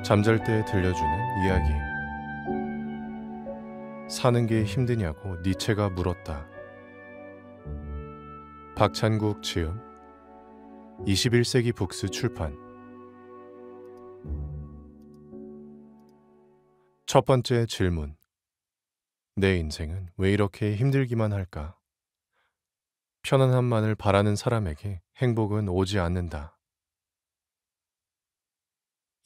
잠잘 때 들려주는 이야기. 사는 게 힘드냐고 니체가 물었다. 박찬국 지음, 21세기 북스 출판. 첫 번째 질문. 내 인생은 왜 이렇게 힘들기만 할까? 편안함만을 바라는 사람에게 행복은 오지 않는다.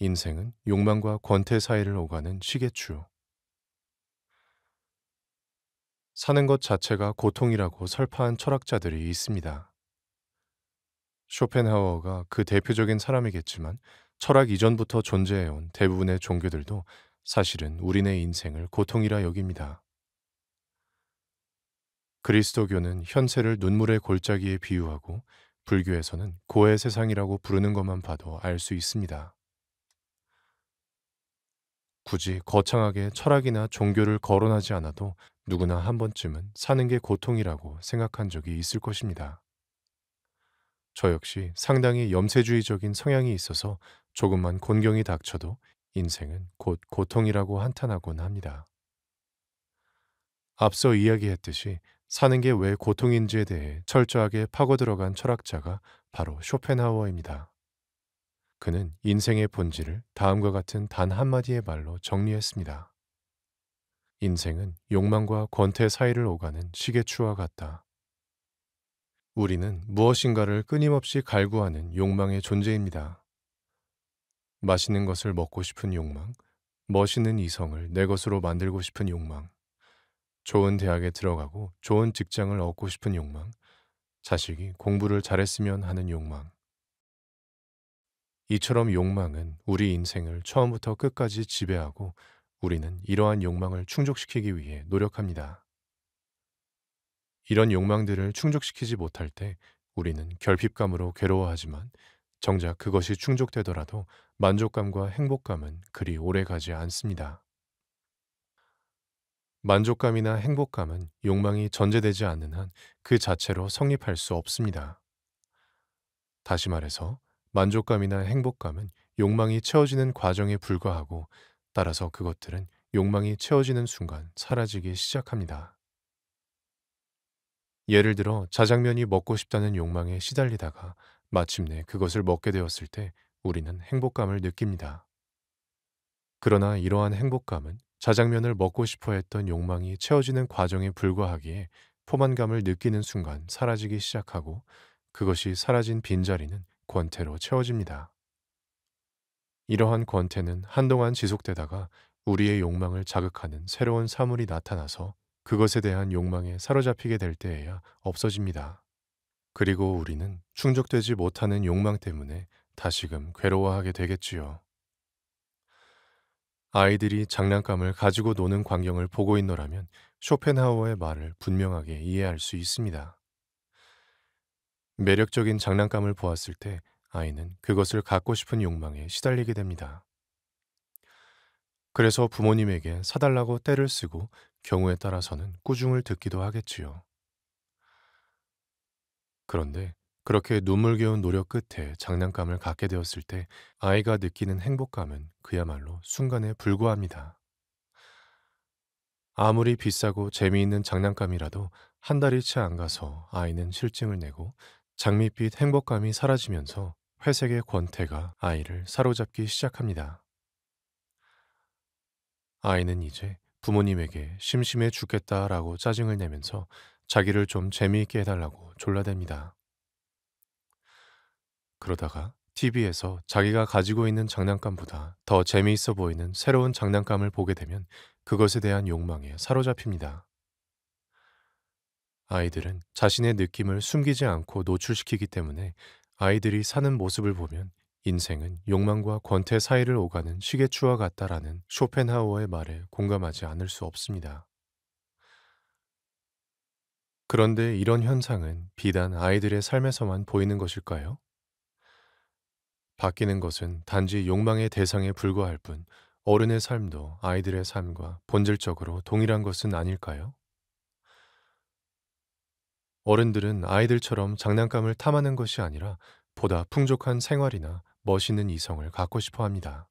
인생은 욕망과 권태 사이를 오가는 시계추. 사는 것 자체가 고통이라고 설파한 철학자들이 있습니다. 쇼펜하우어가 그 대표적인 사람이겠지만 철학 이전부터 존재해온 대부분의 종교들도 사실은 우리네 인생을 고통이라 여깁니다. 그리스도교는 현세를 눈물의 골짜기에 비유하고 불교에서는 고해 세상이라고 부르는 것만 봐도 알 수 있습니다. 굳이 거창하게 철학이나 종교를 거론하지 않아도 누구나 한 번쯤은 사는 게 고통이라고 생각한 적이 있을 것입니다. 저 역시 상당히 염세주의적인 성향이 있어서 조금만 곤경이 닥쳐도 인생은 곧 고통이라고 한탄하곤 합니다. 앞서 이야기했듯이 사는 게 왜 고통인지에 대해 철저하게 파고 들어간 철학자가 바로 쇼펜하우어입니다. 그는 인생의 본질을 다음과 같은 단 한마디의 말로 정리했습니다. 인생은 욕망과 권태 사이를 오가는 시계추와 같다. 우리는 무엇인가를 끊임없이 갈구하는 욕망의 존재입니다. 맛있는 것을 먹고 싶은 욕망, 멋있는 이성을 내 것으로 만들고 싶은 욕망, 좋은 대학에 들어가고 좋은 직장을 얻고 싶은 욕망, 자식이 공부를 잘했으면 하는 욕망. 이처럼 욕망은 우리 인생을 처음부터 끝까지 지배하고 우리는 이러한 욕망을 충족시키기 위해 노력합니다. 이런 욕망들을 충족시키지 못할 때 우리는 결핍감으로 괴로워하지만 정작 그것이 충족되더라도 만족감과 행복감은 그리 오래 가지 않습니다. 만족감이나 행복감은 욕망이 전제되지 않는 한 그 자체로 성립할 수 없습니다. 다시 말해서 만족감이나 행복감은 욕망이 채워지는 과정에 불과하고 따라서 그것들은 욕망이 채워지는 순간 사라지기 시작합니다. 예를 들어 자장면이 먹고 싶다는 욕망에 시달리다가 마침내 그것을 먹게 되었을 때 우리는 행복감을 느낍니다. 그러나 이러한 행복감은 자장면을 먹고 싶어 했던 욕망이 채워지는 과정에 불과하기에 포만감을 느끼는 순간 사라지기 시작하고 그것이 사라진 빈자리는 권태로 채워집니다. 이러한 권태는 한동안 지속되다가 우리의 욕망을 자극하는 새로운 사물이 나타나서 그것에 대한 욕망에 사로잡히게 될 때에야 없어집니다. 그리고 우리는 충족되지 못하는 욕망 때문에 다시금 괴로워하게 되겠지요. 아이들이 장난감을 가지고 노는 광경을 보고 있노라면 쇼펜하우어의 말을 분명하게 이해할 수 있습니다. 매력적인 장난감을 보았을 때 아이는 그것을 갖고 싶은 욕망에 시달리게 됩니다. 그래서 부모님에게 사달라고 떼를 쓰고 경우에 따라서는 꾸중을 듣기도 하겠지요. 그런데 그렇게 눈물겨운 노력 끝에 장난감을 갖게 되었을 때 아이가 느끼는 행복감은 그야말로 순간에 불과합니다. 아무리 비싸고 재미있는 장난감이라도 한 달이 채 안 가서 아이는 실증을 내고 장밋빛 행복감이 사라지면서 회색의 권태가 아이를 사로잡기 시작합니다. 아이는 이제 부모님에게 심심해 죽겠다라고 짜증을 내면서 자기를 좀 재미있게 해달라고 졸라댑니다. 그러다가 TV에서 자기가 가지고 있는 장난감보다 더 재미있어 보이는 새로운 장난감을 보게 되면 그것에 대한 욕망에 사로잡힙니다. 아이들은 자신의 느낌을 숨기지 않고 노출시키기 때문에 아이들이 사는 모습을 보면 인생은 욕망과 권태 사이를 오가는 시계추와 같다라는 쇼펜하우어의 말에 공감하지 않을 수 없습니다. 그런데 이런 현상은 비단 아이들의 삶에서만 보이는 것일까요? 바뀌는 것은 단지 욕망의 대상에 불과할 뿐 어른의 삶도 아이들의 삶과 본질적으로 동일한 것은 아닐까요? 어른들은 아이들처럼 장난감을 탐하는 것이 아니라 보다 풍족한 생활이나 멋있는 이성을 갖고 싶어 합니다.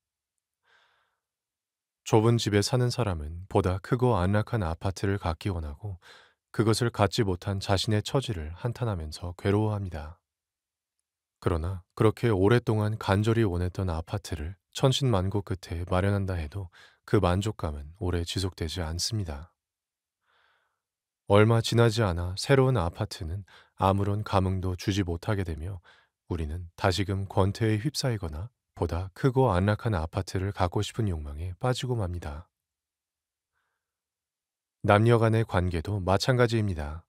좁은 집에 사는 사람은 보다 크고 안락한 아파트를 갖기 원하고 그것을 갖지 못한 자신의 처지를 한탄하면서 괴로워합니다. 그러나 그렇게 오랫동안 간절히 원했던 아파트를 천신만고 끝에 마련한다 해도 그 만족감은 오래 지속되지 않습니다. 얼마 지나지 않아 새로운 아파트는 아무런 감흥도 주지 못하게 되며 우리는 다시금 권태에 휩싸이거나 보다 크고 안락한 아파트를 갖고 싶은 욕망에 빠지고 맙니다. 남녀 간의 관계도 마찬가지입니다.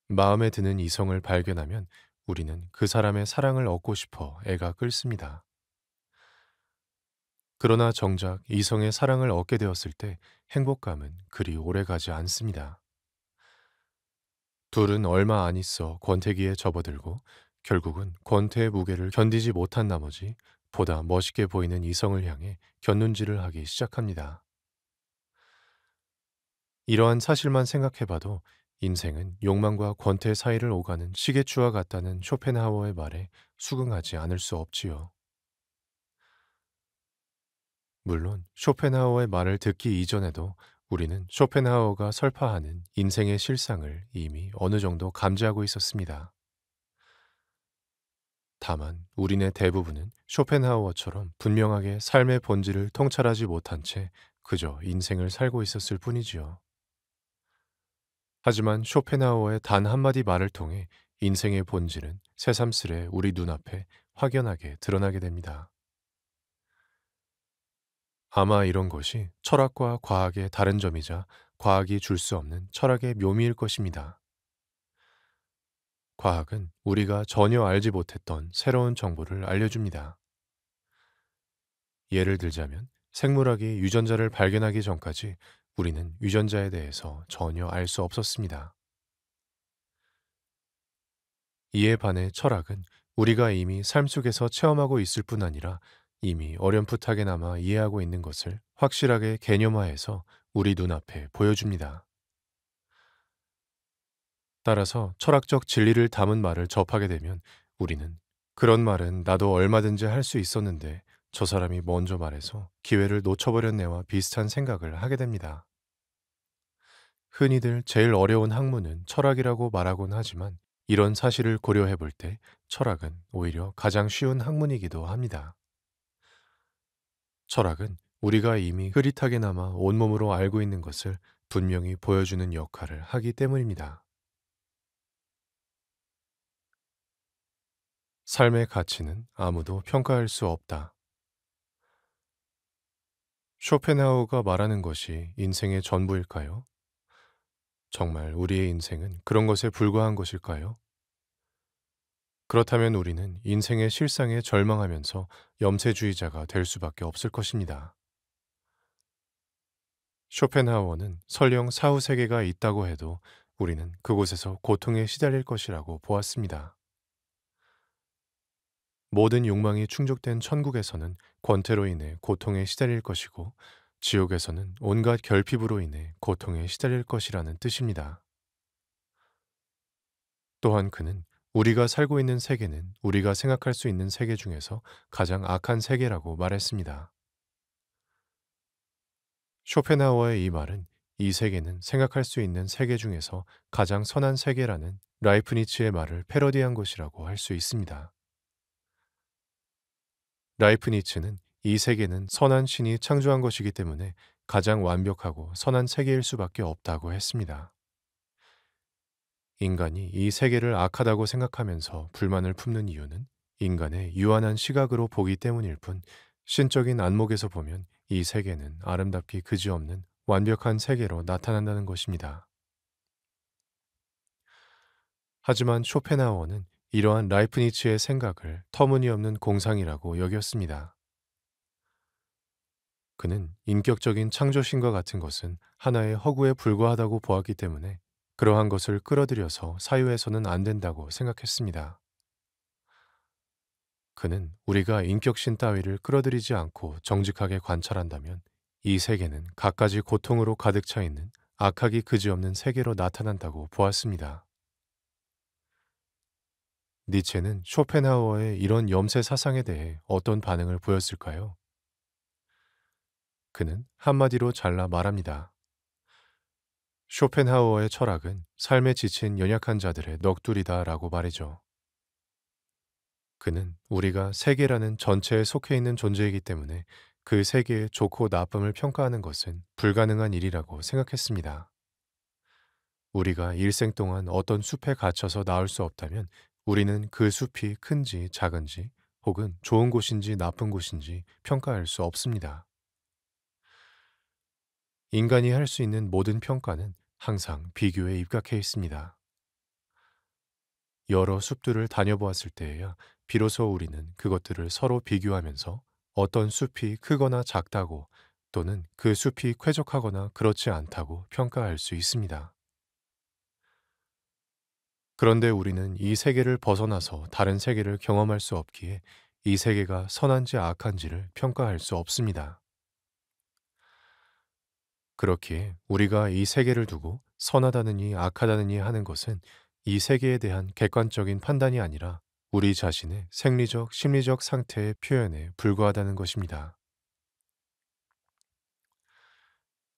마음에 드는 이성을 발견하면 우리는 그 사람의 사랑을 얻고 싶어 애가 끓습니다. 그러나 정작 이성의 사랑을 얻게 되었을 때 행복감은 그리 오래 가지 않습니다. 둘은 얼마 안 있어 권태기에 접어들고 결국은 권태의 무게를 견디지 못한 나머지 보다 멋있게 보이는 이성을 향해 곁눈질을 하기 시작합니다. 이러한 사실만 생각해봐도 인생은 욕망과 권태 사이를 오가는 시계추와 같다는 쇼펜하우어의 말에 수긍하지 않을 수 없지요. 물론 쇼펜하우어의 말을 듣기 이전에도 우리는 쇼펜하우어가 설파하는 인생의 실상을 이미 어느 정도 감지하고 있었습니다. 다만 우리네 대부분은 쇼펜하우어처럼 분명하게 삶의 본질을 통찰하지 못한 채 그저 인생을 살고 있었을 뿐이지요. 하지만 쇼펜하우어의 단 한마디 말을 통해 인생의 본질은 새삼스레 우리 눈앞에 확연하게 드러나게 됩니다. 아마 이런 것이 철학과 과학의 다른 점이자 과학이 줄 수 없는 철학의 묘미일 것입니다. 과학은 우리가 전혀 알지 못했던 새로운 정보를 알려줍니다. 예를 들자면 생물학이 유전자를 발견하기 전까지 우리는 유전자에 대해서 전혀 알 수 없었습니다. 이에 반해 철학은 우리가 이미 삶 속에서 체험하고 있을 뿐 아니라 이미 어렴풋하게나마 이해하고 있는 것을 확실하게 개념화해서 우리 눈앞에 보여줍니다. 따라서 철학적 진리를 담은 말을 접하게 되면 우리는 그런 말은 나도 얼마든지 할 수 있었는데 저 사람이 먼저 말해서 기회를 놓쳐버렸네와 비슷한 생각을 하게 됩니다. 흔히들 제일 어려운 학문은 철학이라고 말하곤 하지만 이런 사실을 고려해 볼 때 철학은 오히려 가장 쉬운 학문이기도 합니다. 철학은 우리가 이미 흐릿하게나마 온몸으로 알고 있는 것을 분명히 보여주는 역할을 하기 때문입니다. 삶의 가치는 아무도 평가할 수 없다. 쇼펜하우어가 말하는 것이 인생의 전부일까요? 정말 우리의 인생은 그런 것에 불과한 것일까요? 그렇다면 우리는 인생의 실상에 절망하면서 염세주의자가 될 수밖에 없을 것입니다. 쇼펜하우어는 설령 사후 세계가 있다고 해도 우리는 그곳에서 고통에 시달릴 것이라고 보았습니다. 모든 욕망이 충족된 천국에서는 권태로 인해 고통에 시달릴 것이고 지옥에서는 온갖 결핍으로 인해 고통에 시달릴 것이라는 뜻입니다. 또한 그는 우리가 살고 있는 세계는 우리가 생각할 수 있는 세계 중에서 가장 악한 세계라고 말했습니다. 쇼펜하우어의 이 말은 이 세계는 생각할 수 있는 세계 중에서 가장 선한 세계라는 라이프니츠의 말을 패러디한 것이라고 할 수 있습니다. 라이프니츠는 이 세계는 선한 신이 창조한 것이기 때문에 가장 완벽하고 선한 세계일 수밖에 없다고 했습니다. 인간이 이 세계를 악하다고 생각하면서 불만을 품는 이유는 인간의 유한한 시각으로 보기 때문일 뿐 신적인 안목에서 보면 이 세계는 아름답기 그지없는 완벽한 세계로 나타난다는 것입니다. 하지만 쇼펜하우어는 이러한 라이프니츠의 생각을 터무니없는 공상이라고 여겼습니다. 그는 인격적인 창조신과 같은 것은 하나의 허구에 불과하다고 보았기 때문에 그러한 것을 끌어들여서 사유해서는 안 된다고 생각했습니다. 그는 우리가 인격신 따위를 끌어들이지 않고 정직하게 관찰한다면 이 세계는 갖가지 고통으로 가득 차 있는 악하기 그지없는 세계로 나타난다고 보았습니다. 니체는 쇼펜하우어의 이런 염세 사상에 대해 어떤 반응을 보였을까요? 그는 한마디로 잘라 말합니다. 쇼펜하우어의 철학은 삶에 지친 연약한 자들의 넋두리다라고 말이죠. 그는 우리가 세계라는 전체에 속해 있는 존재이기 때문에 그 세계의 좋고 나쁨을 평가하는 것은 불가능한 일이라고 생각했습니다. 우리가 일생 동안 어떤 숲에 갇혀서 나올 수 없다면 우리는 그 숲이 큰지 작은지 혹은 좋은 곳인지 나쁜 곳인지 평가할 수 없습니다. 인간이 할 수 있는 모든 평가는 항상 비교에 입각해 있습니다. 여러 숲들을 다녀보았을 때에야 비로소 우리는 그것들을 서로 비교하면서 어떤 숲이 크거나 작다고 또는 그 숲이 쾌적하거나 그렇지 않다고 평가할 수 있습니다. 그런데 우리는 이 세계를 벗어나서 다른 세계를 경험할 수 없기에 이 세계가 선한지 악한지를 평가할 수 없습니다. 그렇기에 우리가 이 세계를 두고 선하다느니 악하다느니 하는 것은 이 세계에 대한 객관적인 판단이 아니라 우리 자신의 생리적, 심리적 상태의 표현에 불과하다는 것입니다.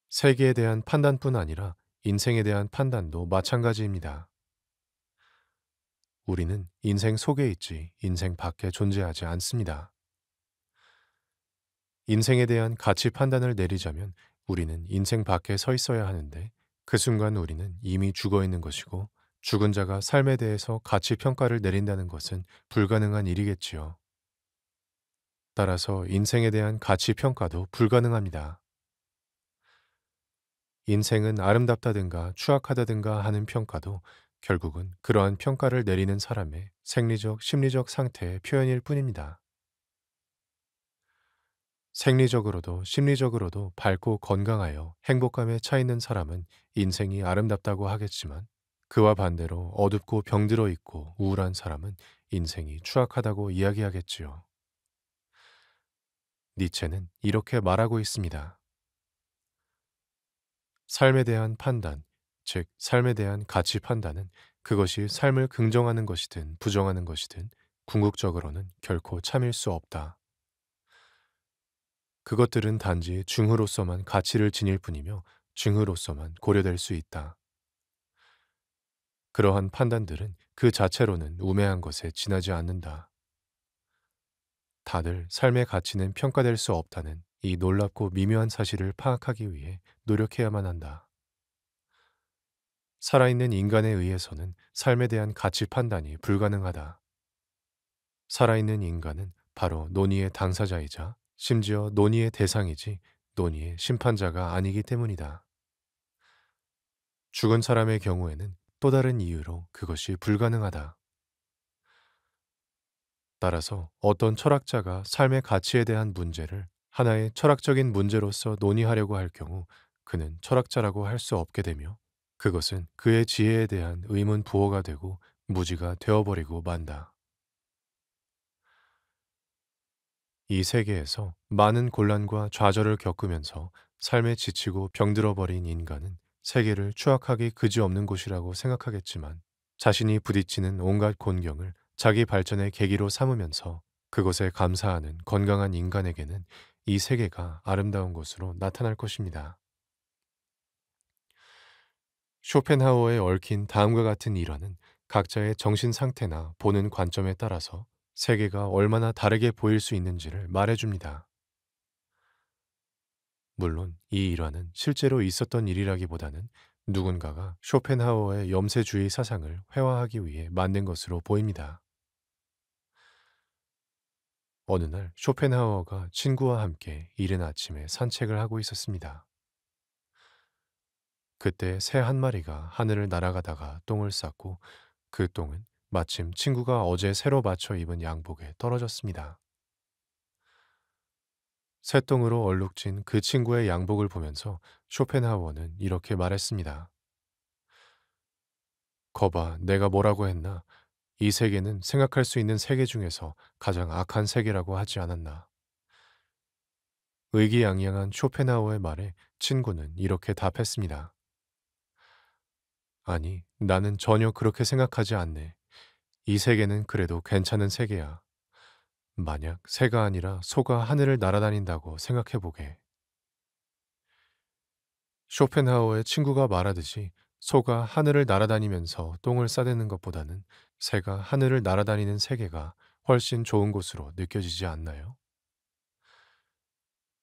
세계에 대한 판단뿐 아니라 인생에 대한 판단도 마찬가지입니다. 우리는 인생 속에 있지 인생 밖에 존재하지 않습니다. 인생에 대한 가치 판단을 내리자면 우리는 인생 밖에 서 있어야 하는데 그 순간 우리는 이미 죽어 있는 것이고 죽은 자가 삶에 대해서 가치 평가를 내린다는 것은 불가능한 일이겠지요. 따라서 인생에 대한 가치 평가도 불가능합니다. 인생은 아름답다든가 추악하다든가 하는 평가도 결국은 그러한 평가를 내리는 사람의 생리적, 심리적 상태의 표현일 뿐입니다. 생리적으로도 심리적으로도 밝고 건강하여 행복감에 차 있는 사람은 인생이 아름답다고 하겠지만 그와 반대로 어둡고 병들어 있고 우울한 사람은 인생이 추악하다고 이야기하겠지요. 니체는 이렇게 말하고 있습니다. 삶에 대한 판단, 즉 삶에 대한 가치 판단은 그것이 삶을 긍정하는 것이든 부정하는 것이든 궁극적으로는 결코 참일 수 없다. 그것들은 단지 증후로서만 가치를 지닐 뿐이며 증후로서만 고려될 수 있다. 그러한 판단들은 그 자체로는 우매한 것에 지나지 않는다. 다들 삶의 가치는 평가될 수 없다는 이 놀랍고 미묘한 사실을 파악하기 위해 노력해야만 한다. 살아있는 인간에 의해서는 삶에 대한 가치 판단이 불가능하다. 살아있는 인간은 바로 논의의 당사자이자 심지어 논의의 대상이지 논의의 심판자가 아니기 때문이다. 죽은 사람의 경우에는 또 다른 이유로 그것이 불가능하다. 따라서 어떤 철학자가 삶의 가치에 대한 문제를 하나의 철학적인 문제로서 논의하려고 할 경우 그는 철학자라고 할 수 없게 되며 그것은 그의 지혜에 대한 의문 부호가 되고 무지가 되어버리고 만다. 이 세계에서 많은 곤란과 좌절을 겪으면서 삶에 지치고 병들어버린 인간은 세계를 추악하기 그지없는 곳이라고 생각하겠지만 자신이 부딪히는 온갖 곤경을 자기 발전의 계기로 삼으면서 그것에 감사하는 건강한 인간에게는 이 세계가 아름다운 곳으로 나타날 것입니다. 쇼펜하우어에 얽힌 다음과 같은 일화는 각자의 정신 상태나 보는 관점에 따라서 세계가 얼마나 다르게 보일 수 있는지를 말해줍니다. 물론 이 일화는 실제로 있었던 일이라기보다는 누군가가 쇼펜하우어의 염세주의 사상을 회화하기 위해 만든 것으로 보입니다. 어느 날 쇼펜하우어가 친구와 함께 이른 아침에 산책을 하고 있었습니다. 그때 새 한 마리가 하늘을 날아가다가 똥을 쌌고 그 똥은 마침 친구가 어제 새로 맞춰 입은 양복에 떨어졌습니다. 새똥으로 얼룩진 그 친구의 양복을 보면서 쇼펜하우어는 이렇게 말했습니다. 거봐, 내가 뭐라고 했나? 이 세계는 생각할 수 있는 세계 중에서 가장 악한 세계라고 하지 않았나? 의기양양한 쇼펜하우어의 말에 친구는 이렇게 답했습니다. 아니, 나는 전혀 그렇게 생각하지 않네. 이 세계는 그래도 괜찮은 세계야. 만약 새가 아니라 소가 하늘을 날아다닌다고 생각해보게. 쇼펜하우어의 친구가 말하듯이 소가 하늘을 날아다니면서 똥을 싸대는 것보다는 새가 하늘을 날아다니는 세계가 훨씬 좋은 곳으로 느껴지지 않나요?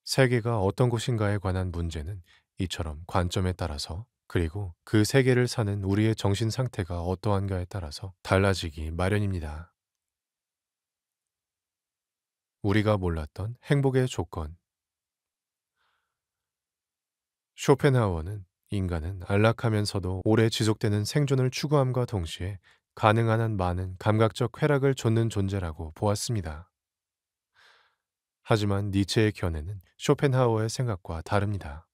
세계가 어떤 곳인가에 관한 문제는 이처럼 관점에 따라서, 그리고 그 세계를 사는 우리의 정신 상태가 어떠한가에 따라서 달라지기 마련입니다. 우리가 몰랐던 행복의 조건. 쇼펜하우어는 인간은 안락하면서도 오래 지속되는 생존을 추구함과 동시에 가능한 한 많은 감각적 쾌락을 좇는 존재라고 보았습니다. 하지만 니체의 견해는 쇼펜하우어의 생각과 다릅니다.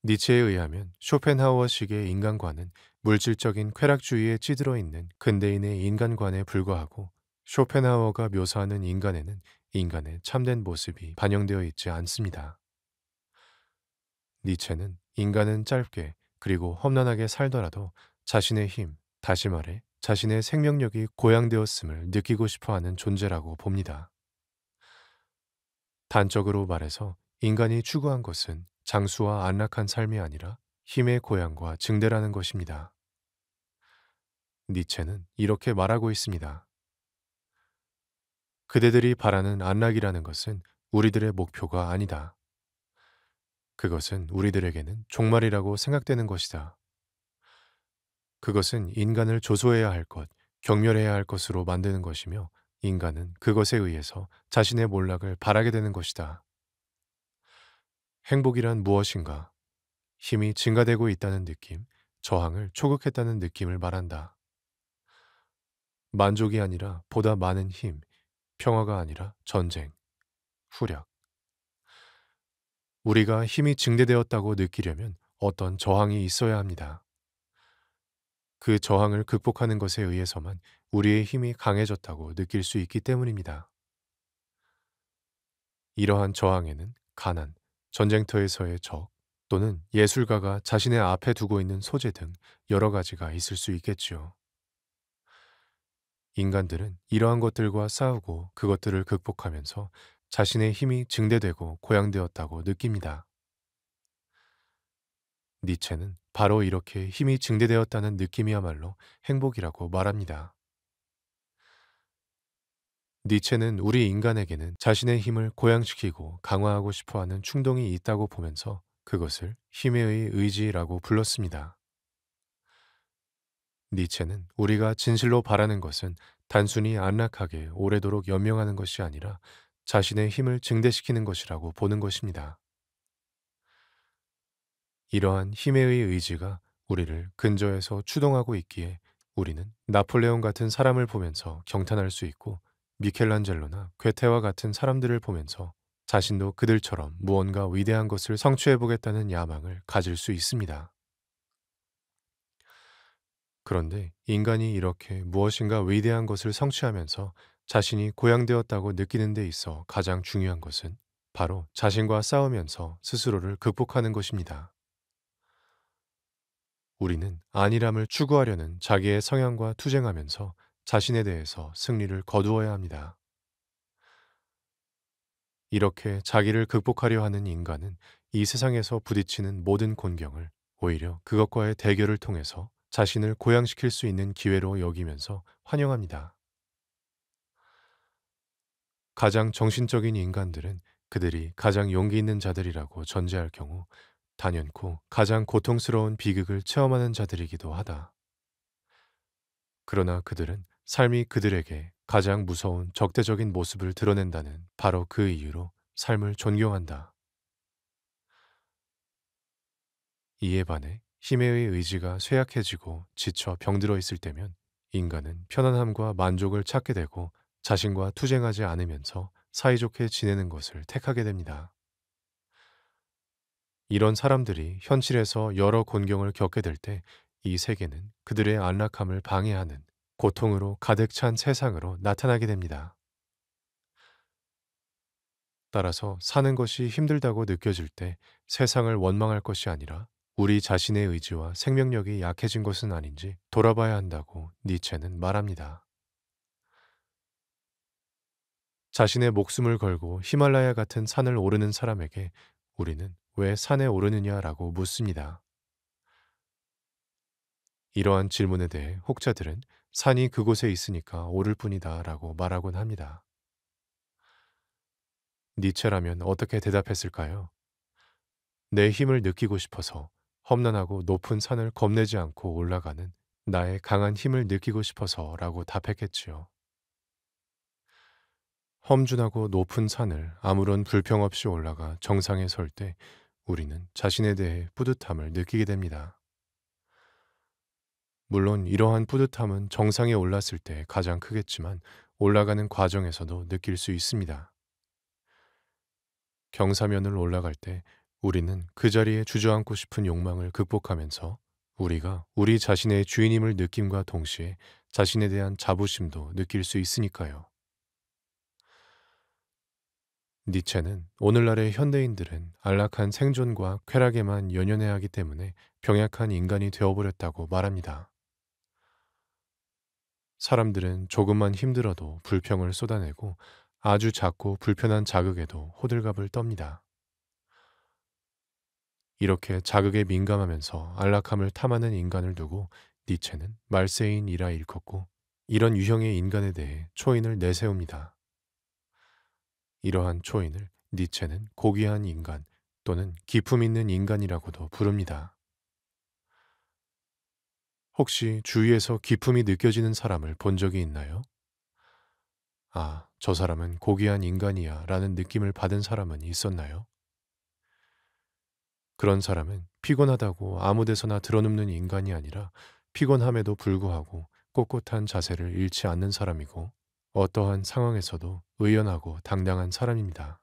니체에 의하면 쇼펜하우어식의 인간관은 물질적인 쾌락주의에 찌들어 있는 근대인의 인간관에 불과하고, 쇼펜하우어가 묘사하는 인간에는 인간의 참된 모습이 반영되어 있지 않습니다. 니체는 인간은 짧게 그리고 험난하게 살더라도 자신의 힘, 다시 말해 자신의 생명력이 고양되었음을 느끼고 싶어 하는 존재라고 봅니다. 단적으로 말해서 인간이 추구한 것은 장수와 안락한 삶이 아니라 힘의 고양과 증대라는 것입니다. 니체는 이렇게 말하고 있습니다. 그대들이 바라는 안락이라는 것은 우리들의 목표가 아니다. 그것은 우리들에게는 종말이라고 생각되는 것이다. 그것은 인간을 조소해야 할 것, 경멸해야 할 것으로 만드는 것이며, 인간은 그것에 의해서 자신의 몰락을 바라게 되는 것이다. 행복이란 무엇인가? 힘이 증가되고 있다는 느낌, 저항을 초극했다는 느낌을 말한다. 만족이 아니라 보다 많은 힘, 평화가 아니라 전쟁, 후력. 우리가 힘이 증대되었다고 느끼려면 어떤 저항이 있어야 합니다. 그 저항을 극복하는 것에 의해서만 우리의 힘이 강해졌다고 느낄 수 있기 때문입니다. 이러한 저항에는 가난, 전쟁터에서의 적, 또는 예술가가 자신의 앞에 두고 있는 소재 등 여러 가지가 있을 수 있겠지요. 인간들은 이러한 것들과 싸우고 그것들을 극복하면서 자신의 힘이 증대되고 고양되었다고 느낍니다. 니체는 바로 이렇게 힘이 증대되었다는 느낌이야말로 행복이라고 말합니다. 니체는 우리 인간에게는 자신의 힘을 고양시키고 강화하고 싶어 하는 충동이 있다고 보면서 그것을 힘의 의지라고 불렀습니다. 니체는 우리가 진실로 바라는 것은 단순히 안락하게 오래도록 연명하는 것이 아니라 자신의 힘을 증대시키는 것이라고 보는 것입니다. 이러한 힘의 의지가 우리를 근저에서 추동하고 있기에 우리는 나폴레옹 같은 사람을 보면서 경탄할 수 있고, 미켈란젤로나 괴테와 같은 사람들을 보면서 자신도 그들처럼 무언가 위대한 것을 성취해보겠다는 야망을 가질 수 있습니다. 그런데 인간이 이렇게 무엇인가 위대한 것을 성취하면서 자신이 고양되었다고 느끼는 데 있어 가장 중요한 것은 바로 자신과 싸우면서 스스로를 극복하는 것입니다. 우리는 안일함을 추구하려는 자기의 성향과 투쟁하면서 자신에 대해서 승리를 거두어야 합니다. 이렇게 자기를 극복하려 하는 인간은 이 세상에서 부딪히는 모든 곤경을 오히려 그것과의 대결을 통해서 자신을 고양시킬 수 있는 기회로 여기면서 환영합니다. 가장 정신적인 인간들은 그들이 가장 용기 있는 자들이라고 전제할 경우 단연코 가장 고통스러운 비극을 체험하는 자들이기도 하다. 그러나 그들은 삶이 그들에게 가장 무서운 적대적인 모습을 드러낸다는 바로 그 이유로 삶을 존경한다. 이에 반해 힘의 의지가 쇠약해지고 지쳐 병들어 있을 때면 인간은 편안함과 만족을 찾게 되고 자신과 투쟁하지 않으면서 사이좋게 지내는 것을 택하게 됩니다. 이런 사람들이 현실에서 여러 곤경을 겪게 될 때 이 세계는 그들의 안락함을 방해하는 고통으로 가득 찬 세상으로 나타나게 됩니다. 따라서 사는 것이 힘들다고 느껴질 때 세상을 원망할 것이 아니라 우리 자신의 의지와 생명력이 약해진 것은 아닌지 돌아봐야 한다고 니체는 말합니다. 자신의 목숨을 걸고 히말라야 같은 산을 오르는 사람에게 우리는 왜 산에 오르느냐라고 묻습니다. 이러한 질문에 대해 혹자들은 산이 그곳에 있으니까 오를 뿐이다 라고 말하곤 합니다. 니체라면 어떻게 대답했을까요? 내 힘을 느끼고 싶어서 험난하고 높은 산을 겁내지 않고 올라가는 나의 강한 힘을 느끼고 싶어서 라고 답했겠지요. 험준하고 높은 산을 아무런 불평 없이 올라가 정상에 설 때 우리는 자신에 대해 뿌듯함을 느끼게 됩니다. 물론 이러한 뿌듯함은 정상에 올랐을 때 가장 크겠지만 올라가는 과정에서도 느낄 수 있습니다. 경사면을 올라갈 때 우리는 그 자리에 주저앉고 싶은 욕망을 극복하면서 우리가 우리 자신의 주인임을 느낌과 동시에 자신에 대한 자부심도 느낄 수 있으니까요. 니체는 오늘날의 현대인들은 안락한 생존과 쾌락에만 연연해야 하기 때문에 병약한 인간이 되어버렸다고 말합니다. 사람들은 조금만 힘들어도 불평을 쏟아내고 아주 작고 불편한 자극에도 호들갑을 떱니다. 이렇게 자극에 민감하면서 안락함을 탐하는 인간을 두고 니체는 말세인이라 일컫고 이런 유형의 인간에 대해 초인을 내세웁니다. 이러한 초인을 니체는 고귀한 인간 또는 기품 있는 인간이라고도 부릅니다. 혹시 주위에서 기품이 느껴지는 사람을 본 적이 있나요? 아, 저 사람은 고귀한 인간이야 라는 느낌을 받은 사람은 있었나요? 그런 사람은 피곤하다고 아무 데서나 드러눕는 인간이 아니라 피곤함에도 불구하고 꼿꼿한 자세를 잃지 않는 사람이고 어떠한 상황에서도 의연하고 당당한 사람입니다.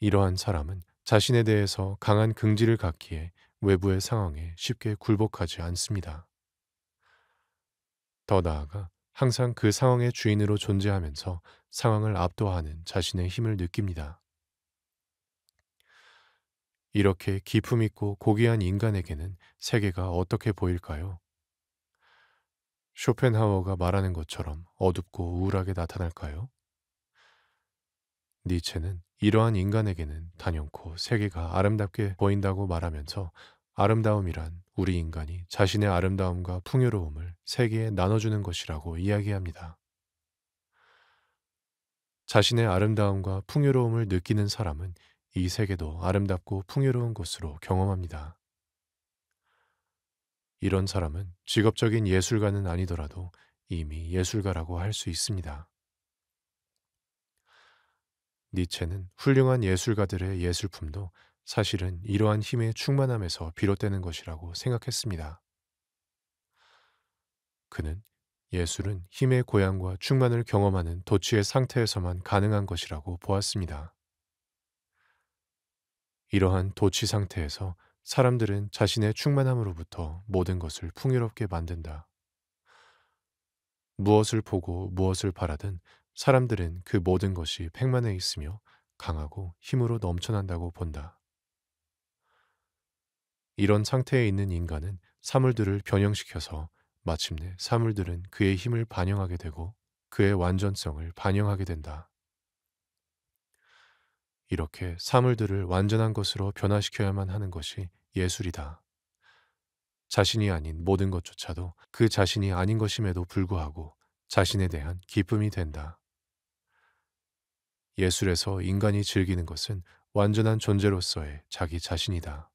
이러한 사람은 자신에 대해서 강한 긍지를 갖기에 외부의 상황에 쉽게 굴복하지 않습니다. 더 나아가 항상 그 상황의 주인으로 존재하면서 상황을 압도하는 자신의 힘을 느낍니다. 이렇게 기품 있고 고귀한 인간에게는 세계가 어떻게 보일까요? 쇼펜하워가 말하는 것처럼 어둡고 우울하게 나타날까요? 니체는 이러한 인간에게는 단연코 세계가 아름답게 보인다고 말하면서 아름다움이란 우리 인간이 자신의 아름다움과 풍요로움을 세계에 나눠주는 것이라고 이야기합니다. 자신의 아름다움과 풍요로움을 느끼는 사람은 이 세계도 아름답고 풍요로운 것으로 경험합니다. 이런 사람은 직업적인 예술가는 아니더라도 이미 예술가라고 할 수 있습니다. 니체는 훌륭한 예술가들의 예술품도 사실은 이러한 힘의 충만함에서 비롯되는 것이라고 생각했습니다. 그는 예술은 힘의 고양과 충만을 경험하는 도취의 상태에서만 가능한 것이라고 보았습니다. 이러한 도취 상태에서 사람들은 자신의 충만함으로부터 모든 것을 풍요롭게 만든다. 무엇을 보고 무엇을 바라든 사람들은 그 모든 것이 팽만해 있으며 강하고 힘으로 넘쳐난다고 본다. 이런 상태에 있는 인간은 사물들을 변형시켜서 마침내 사물들은 그의 힘을 반영하게 되고 그의 완전성을 반영하게 된다. 이렇게 사물들을 완전한 것으로 변화시켜야만 하는 것이 예술이다. 자신이 아닌 모든 것조차도 그 자신이 아닌 것임에도 불구하고 자신에 대한 기쁨이 된다. 예술에서 인간이 즐기는 것은 완전한 존재로서의 자기 자신이다.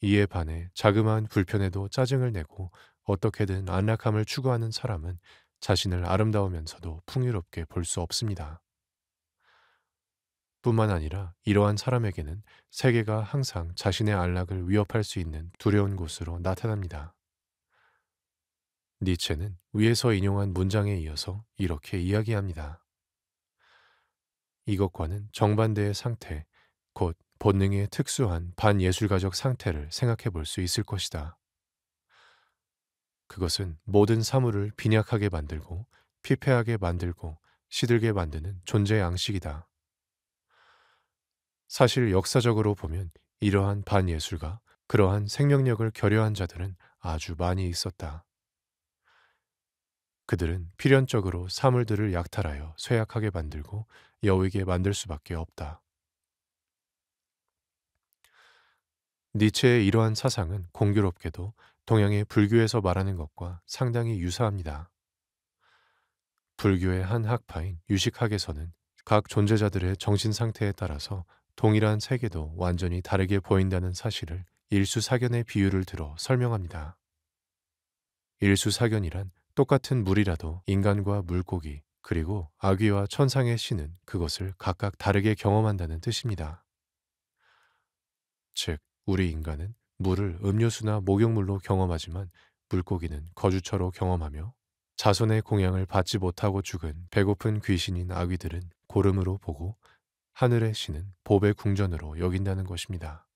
이에 반해 자그마한 불편에도 짜증을 내고 어떻게든 안락함을 추구하는 사람은 자신을 아름다우면서도 풍요롭게 볼 수 없습니다. 뿐만 아니라 이러한 사람에게는 세계가 항상 자신의 안락을 위협할 수 있는 두려운 곳으로 나타납니다. 니체는 위에서 인용한 문장에 이어서 이렇게 이야기합니다. 이것과는 정반대의 상태, 곧 본능의 특수한 반예술가적 상태를 생각해 볼 수 있을 것이다. 그것은 모든 사물을 빈약하게 만들고 피폐하게 만들고 시들게 만드는 존재 양식이다. 사실 역사적으로 보면 이러한 반예술가, 그러한 생명력을 결여한 자들은 아주 많이 있었다. 그들은 필연적으로 사물들을 약탈하여 쇠약하게 만들고 여위게 만들 수밖에 없다. 니체의 이러한 사상은 공교롭게도 동양의 불교에서 말하는 것과 상당히 유사합니다. 불교의 한 학파인 유식학에서는 각 존재자들의 정신 상태에 따라서 동일한 세계도 완전히 다르게 보인다는 사실을 일수사견의 비유를 들어 설명합니다. 일수사견이란 똑같은 물이라도 인간과 물고기 그리고 아귀와 천상의 신은 그것을 각각 다르게 경험한다는 뜻입니다. 즉, 우리 인간은 물을 음료수나 목욕물로 경험하지만 물고기는 거주처로 경험하며 자손의 공양을 받지 못하고 죽은 배고픈 귀신인 아귀들은 고름으로 보고 하늘의 신은 보배 궁전으로 여긴다는 것입니다.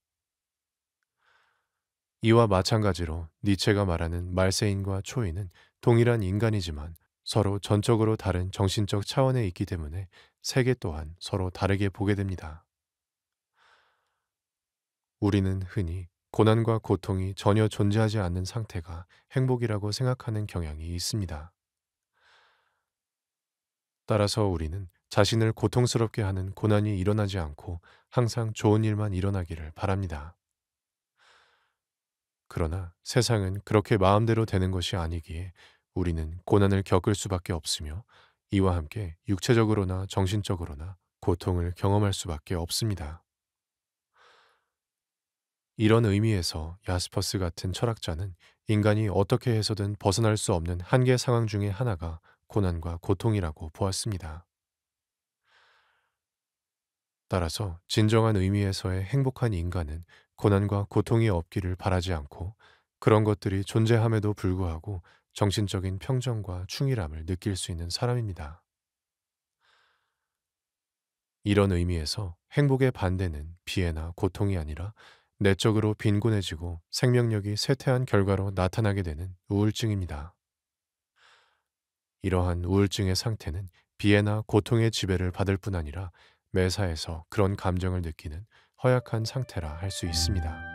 이와 마찬가지로 니체가 말하는 말세인과 초인은 동일한 인간이지만 서로 전적으로 다른 정신적 차원에 있기 때문에 세계 또한 서로 다르게 보게 됩니다. 우리는 흔히 고난과 고통이 전혀 존재하지 않는 상태가 행복이라고 생각하는 경향이 있습니다. 따라서 우리는 자신을 고통스럽게 하는 고난이 일어나지 않고 항상 좋은 일만 일어나기를 바랍니다. 그러나 세상은 그렇게 마음대로 되는 것이 아니기에 우리는 고난을 겪을 수밖에 없으며 이와 함께 육체적으로나 정신적으로나 고통을 경험할 수밖에 없습니다. 이런 의미에서 야스퍼스 같은 철학자는 인간이 어떻게 해서든 벗어날 수 없는 한계 상황 중의 하나가 고난과 고통이라고 보았습니다. 따라서 진정한 의미에서의 행복한 인간은 고난과 고통이 없기를 바라지 않고 그런 것들이 존재함에도 불구하고 정신적인 평정과 충실함을 느낄 수 있는 사람입니다. 이런 의미에서 행복의 반대는 비애나 고통이 아니라 내적으로 빈곤해지고 생명력이 쇠퇴한 결과로 나타나게 되는 우울증입니다. 이러한 우울증의 상태는 비애나 고통의 지배를 받을 뿐 아니라 매사에서 그런 감정을 느끼는 허약한 상태라 할 수 있습니다.